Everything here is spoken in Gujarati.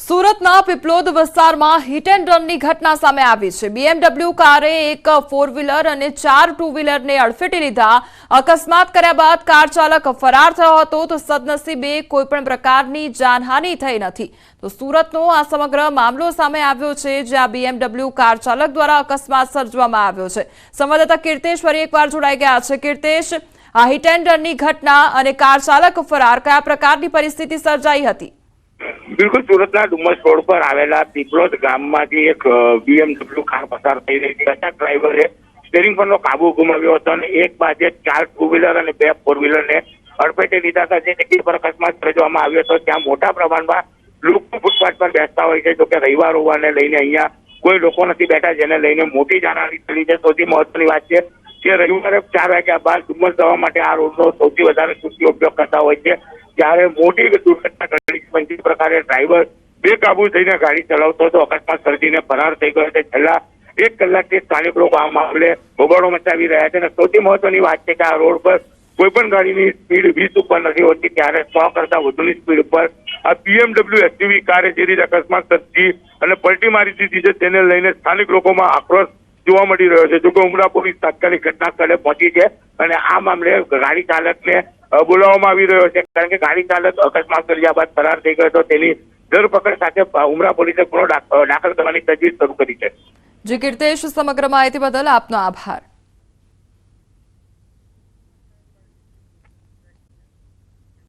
સુરતના પીપલોદ વિસ્તારમાં હિટ એન્ડ રનની ઘટના સામે આવી છે। BMW કારે એક 4 વ્હીલર અને 4 2 વ્હીલરને અડફેટે લીધા। અકસ્માત કર્યા બાદ કાર ચાલક ફરાર થયો હતો તો સદનસીબે કોઈપણ પ્રકારની જાનહાનિ થઈ નથી। તો સુરતનો આ સમગ્ર મામલો સામે આવ્યો છે, જ્યાં BMW કાર ચાલક દ્વારા અકસ્માત સર્જવામાં આવ્યો છે। સંવાદદાતા કીર્તેશ ફરી એકવાર જોડાઈ ગયા છે। કીર્તેશ, આ હિટ એન્ડ રનની ઘટના અને કાર ચાલક ફરાર, કયા પ્રકારની પરિસ્થિતિ સર્જાઈ હતી? બિલકુલ, સુરતના ડુમસ રોડ પર આવેલા પીપલોદ ગામમાંથી એક BMW કાર પસાર થઈ રહી હતી। અચાનક ડ્રાઈવરે સ્ટીરિંગ પરનો કાબુ ગુમાવ્યો હતો અને એક બાજુ 4 2 વ્હીલર અને 2 4 વ્હીલરને અડફેટે લીધા હતા। જે જગ્યા પર અકસ્માત સર્જવામાં આવ્યો હતો ત્યાં મોટા પ્રમાણમાં લોકો ફૂટપાથ પર બેસતા હોય છે। જોકે રવિવાર હોવાને લઈને અહીંયા કોઈ લોકો નથી બેઠા, જેને લઈને મોટી જાનહાનિ થઈ છે। સૌથી મહત્વની વાત છે કે રવિવારે 4 વાગ્યા બાદ ડુમસ જવા માટે આ રોડનો સૌથી વધારે ચૂકી ઉપયોગ કરતા હોય છે, જ્યારે મોટી દુર્ઘટના ઘટી બનતી પ્રકારે ડ્રાઈવર બેકાબુ થઈને ગાડી ચલાવતો હતો, અકસ્માત સર્જીને ફરાર થઈ ગયો છે। છેલ્લા 1 કલાકથી સ્થાનિક લોકો આ મામલે હોબાળો મચાવી રહ્યા છે અને સૌથી મહત્વની વાત છે કે આ રોડ પર કોઈ પણ ગાડીની સ્પીડ 20 ઉપર નથી હોતી, ત્યારે 100 કરતા વધુની સ્પીડ ઉપર આ BMW SUV કારે જે રીતે અકસ્માત સર્જી અને પલટી મારી દીધી છે, તેને લઈને સ્થાનિક લોકોમાં આક્રોશ જોવા મળી રહ્યો છે। જોકે ઉમરા પોલીસ તાત્કાલિક ઘટના સ્થળે પહોંચી છે અને આ મામલે ગાડી ચાલકને બોલાવવામાં આવી રહ્યો છે, કારણ કે ગાડી ચાલક અકસ્માત સર્જ્યા બાદ ફરાર થઈ ગયો હતો। તેની ધરપકડ સાથે ઉમરા પોલીસે ગુનો દાખલ કરવાની તજવીજ શરૂ કરી છે। જી કીર્તેશ, સમગ્ર માહિતી બદલ આપનો આભાર।